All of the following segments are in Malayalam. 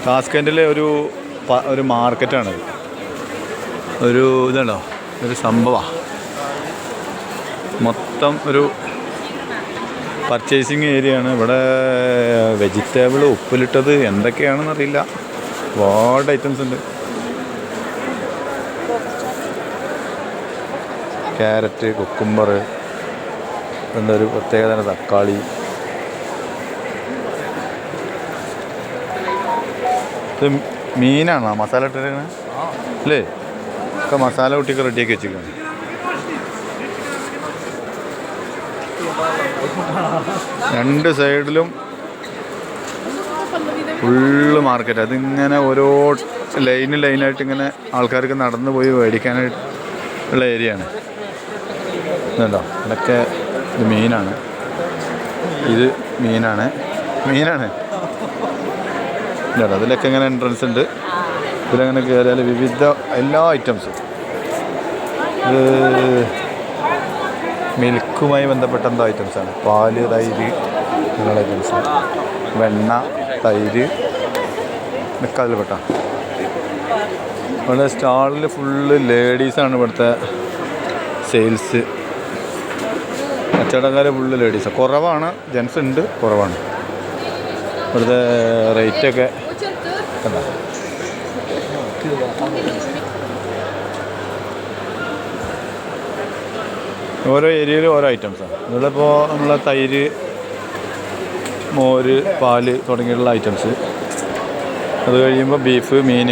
താസ്കൻഡിലെ ഒരു മാർക്കറ്റാണ്. ഒരു ഇതാണോ ഒരു സംഭവമാണ്. മൊത്തം ഒരു പർച്ചേസിങ് ഏരിയയാണ്. ഇവിടെ വെജിറ്റബിൾ, ഉപ്പിലിട്ടത് എന്തൊക്കെയാണെന്നറിയില്ല, ഒരുപാട് ഐറ്റംസ് ഉണ്ട്. ക്യാരറ്റ്, കുക്കുംബർ, എന്താ ഒരു പ്രത്യേകതര തക്കാളി. ഇത് മീനാണോ മസാല ഇട്ടിരിക്കണേ അല്ലേ? ഒക്കെ മസാല കൂട്ടിയൊക്കെ റെഡിയാക്കി വെച്ചിരിക്കുകയാണ്. രണ്ട് സൈഡിലും ഫുള്ള് മാർക്കറ്റ്. അതിങ്ങനെ ഓരോ ലൈനായിട്ട് ഇങ്ങനെ ആൾക്കാർക്ക് നടന്നു പോയി മേടിക്കാനായിട്ട് ഉള്ള ഏരിയയാണ്. ഇതുണ്ടോ, ഇതൊക്കെ ഇത് മീനാണ്. ഇത് മീനാണ് ഇല്ലല്ലോ. അതിലൊക്കെ ഇങ്ങനെ എൻട്രൻസ് ഉണ്ട്. ഇതിലങ്ങനെ കയറിയാൽ വിവിധ എല്ലാ ഐറ്റംസും. ഇത് മിൽക്കുമായി ബന്ധപ്പെട്ട എന്തോ ഐറ്റംസാണ്. പാല്, തൈര് അങ്ങനെയുള്ള ഐറ്റംസ്, വെണ്ണ, തൈര് ഇതൊക്കെ അതിൽപ്പെട്ട. ഇവിടെ സ്റ്റാളിൽ ഫുള്ള് ലേഡീസാണ്. ഇവിടുത്തെ സെയിൽസ് കച്ചവടക്കാർ ഫുള്ള് ലേഡീസാണ്. കുറവാണ്, ജെൻസ് ഉണ്ട്, കുറവാണ്. ഇവിടുത്തെ റേറ്റൊക്കെ എന്താ, ഓരോ ഏരിയയിലും ഓരോ ഐറ്റംസാണ്. ഇതിലിപ്പോൾ നമ്മളെ തൈര്, മോര്, പാല് തുടങ്ങിയിട്ടുള്ള ഐറ്റംസ്. അത് കഴിയുമ്പോൾ ബീഫ്, മീൻ,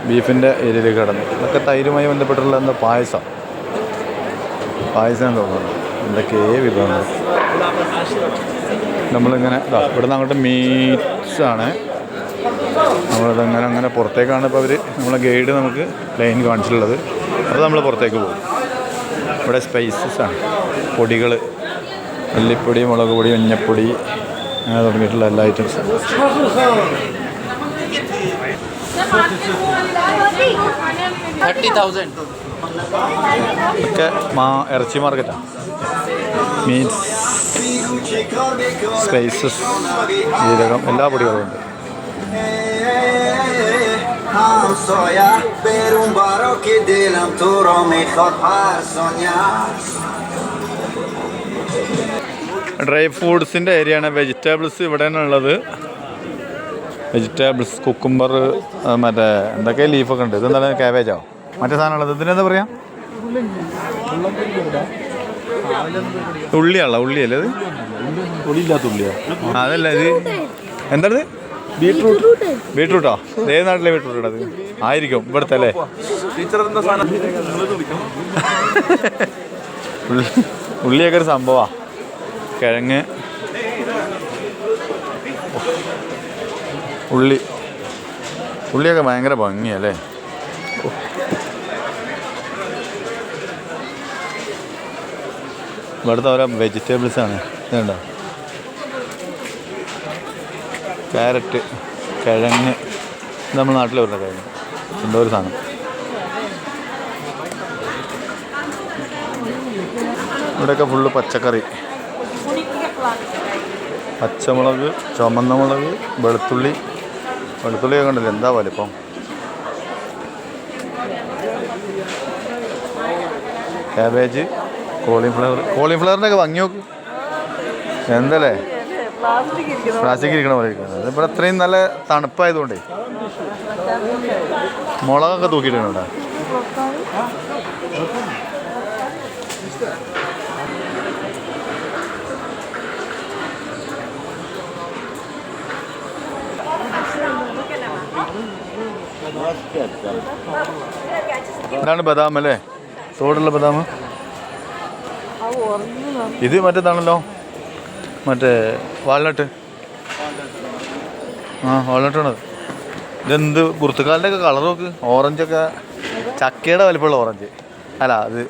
ബീഫിൻ്റെ ഏരിയയിലേക്ക് കടന്നു. ഇതൊക്കെ തൈരുമായി ബന്ധപ്പെട്ടുള്ള എന്താ പായസം തോന്നുന്നു. എന്തൊക്കെയേ വിഭവങ്ങൾ. നമ്മളിങ്ങനെ ഇവിടെ നിന്ന് അങ്ങോട്ട് മീറ്റ്സാണ്. നമ്മളിതങ്ങനെ പുറത്തേക്കാണ് ഇപ്പോൾ അവർ നമ്മളെ ഗൈഡ് നമുക്ക് ലൈൻ കാണിച്ചിട്ടുള്ളത്. അപ്പോൾ നമ്മൾ പുറത്തേക്ക് പോകും. ഇവിടെ സ്പൈസസാണ്, പൊടികൾ, മല്ലിപ്പൊടി, മുളക് പൊടി, മഞ്ഞൾപ്പൊടി അങ്ങനെ തുടങ്ങിയിട്ടുള്ള എല്ലാ ഐറ്റംസും. ഒക്കെ ഇറച്ചി മാർക്കറ്റാണ്. മീൻസ് സ്പൈസസ്, ജീരകം, എല്ലാ പൊടികളും ഉണ്ട്. ഡ്രൈ ഫ്രൂട്ട്സിൻ്റെ ഏരിയയാണ്. വെജിറ്റബിൾസ് ഇവിടെയാണ് ഉള്ളത്. വെജിറ്റബിൾസ്, കുക്കുംബർ, മറ്റേ എന്തൊക്കെ ലീഫൊക്കെ ഉണ്ട്. ഇതെന്താണ്, കാബേജോ മറ്റേ സാധനമുള്ളത്? ഇതിനെന്താ പറയുക? ഉള്ളിയാണല്ലോ, ഉള്ളിയല്ലേ ഇത്? ഉള്ളിയില്ലാത്ത ഉള്ളിയാ അതല്ല ഇത്. എന്താണ് ബീട്രൂട്ടോ? ഏത് നാട്ടിലെ ബീട്രൂട്ട് അത് ആയിരിക്കും, ഇവിടുത്തെ അല്ലേ? ഉള്ളിയൊക്കെ ഒരു സംഭവമാണ്. കിഴങ്ങ്, ഉള്ളിയൊക്കെ ഭയങ്കര ഭംഗിയല്ലേ. ഇവിടുത്തെ ഓരോ വെജിറ്റബിൾസാണ്. ഇതുണ്ടോ, ക്യാരറ്റ്, കിഴങ്ങ്. നമ്മുടെ നാട്ടിൽ വരുന്ന കിഴങ്ങ് എന്തോ ഒരു സാധനം. ഇവിടെയൊക്കെ ഫുള്ള് പച്ചക്കറി, പച്ചമുളക്, ചുമന്ന മുളക്, വെളുത്തുള്ളിയൊക്കെ ഉണ്ടല്ലോ, എന്താ വലിപ്പം. ക്യാബേജ്, കോളിഫ്ലവറിൻ്റെ ഒക്കെ ഭംഗി നോക്ക്, എന്തല്ലേ പ്ലാസ്റ്റിക് ഇരിക്കണ പോലെ ഇരിക്കുന്നത്. അതിപ്പോൾ അത്രയും നല്ല തണുപ്പായതുകൊണ്ടേ മുളകൊക്കെ തൂക്കിയിട്ടുണ്ട്. ഇതാണ് ബദാം അല്ലേ, തോടുള്ള ബദാം. ഇത് മറ്റേതാണല്ലോ, മറ്റേ വാൾനട്ട്. വാൾനട്ടാണത്. ഇതെന്ത് പുറത്തുകാലിൻ്റെ ഒക്കെ കളർ നോക്ക്. ഓറഞ്ചൊക്കെ ചക്കയുടെ വലിപ്പമുള്ള ഓറഞ്ച് അല്ല, അത്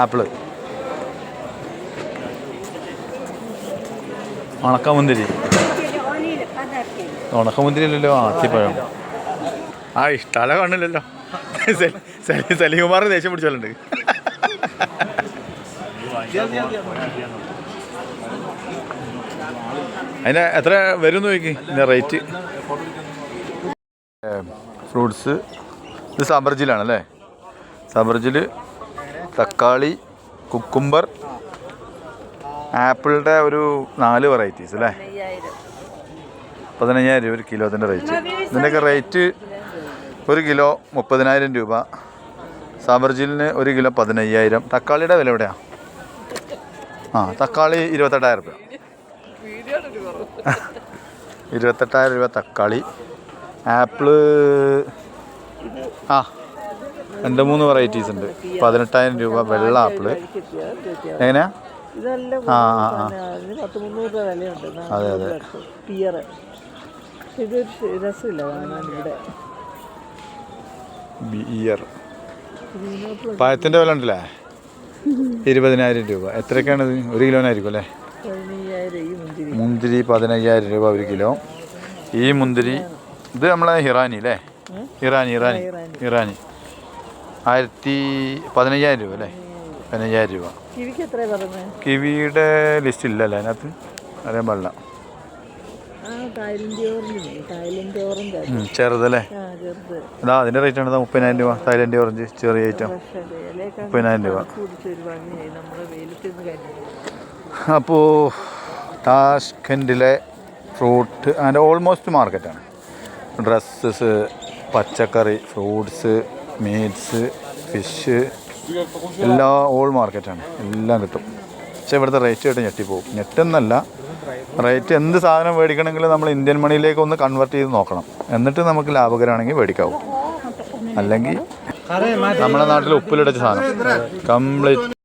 ആപ്പിള്. ഉണക്കമുന്തിരി അല്ലല്ലോ, ആത്തിപ്പഴം. ഇഷ്ടമല്ല കാണില്ലല്ലോ. സലികുമാറിന് ദേഷ്യം പിടിച്ചോളുണ്ട്. അതിന് എത്ര വരും എന്ന് ചോദിക്കും, റേറ്റ്? ഫ്രൂട്ട്സ് ഇത് സബർജിലാണല്ലേ. സബർജിൽ തക്കാളി, കുക്കുംബർ, ആപ്പിളിൻ്റെ ഒരു 4 വെറൈറ്റീസ് അല്ലേ. 15,000 രൂപ ഒരു കിലോ അതിൻ്റെ റേറ്റ്. ഇതിൻ്റെയൊക്കെ റേറ്റ് 1 കിലോ 30,000 രൂപ. സബർജിലിന് 1 കിലോ 15,000. തക്കാളിയുടെ വില എവിടെയാണ്? തക്കാളി 28,000 രൂപ. 28,000 രൂപ തക്കാളി. ആപ്പിള് 2-3 വെറൈറ്റീസ് ഉണ്ട്. 18,000 രൂപ വെള്ള ആപ്പിള്. എങ്ങനെയാ? അതെ അതെ. ബിയർ. പഴത്തിൻ്റെ വില ഉണ്ടല്ലേ 20,000 രൂപ. എത്രയൊക്കെയാണിത്? 1 കിലോനായിരിക്കും അല്ലേ. മുന്തിരി 15,000 രൂപ 1 കിലോ. ഈ മുന്തിരി ഇത് നമ്മളെ ഹിറാനി അല്ലേ. ഇറാനി 15,000 രൂപ അല്ലേ. 15,000 രൂപ. കിവിയുടെ ലിസ്റ്റ് ഇല്ലല്ലേ അതിനകത്ത്, അറിയാൻ പാടില്ല. ചെറുതല്ലേ. അതാ അതിൻ്റെ റേറ്റ് ആണ് 30,000 രൂപ. തായ്ലൻഡ് ഓറഞ്ച് ചെറിയ ഐറ്റം 30,000 രൂപ. അപ്പോൾ താഷ്കൻഡിലെ ഫ്രൂട്ട് ആൻഡ് ഓൾമോസ്റ്റ് മാർക്കറ്റാണ്. ഡ്രസ്സസ്, പച്ചക്കറി, ഫ്രൂട്ട്സ്, മീറ്റ്സ്, ഫിഷ് എല്ലാ ഓൾ മാർക്കറ്റാണ്. എല്ലാം കിട്ടും. പക്ഷേ ഇവിടുത്തെ റേറ്റ് കേട്ട് ഞെട്ടിപ്പോവും. ഞെട്ടെന്നല്ല, റേറ്റ് എന്ത് സാധനം മേടിക്കണമെങ്കിലും നമ്മൾ ഇന്ത്യൻ മണിയിലേക്ക് ഒന്ന് കൺവേർട്ട് ചെയ്ത് നോക്കണം. എന്നിട്ട് നമുക്ക് ലാഭകരമാണെങ്കിൽ മേടിക്കാവും. അല്ലെങ്കിൽ നമ്മുടെ നാട്ടിൽ ഉപ്പിലിടച്ച സാധനം കംപ്ലീറ്റ്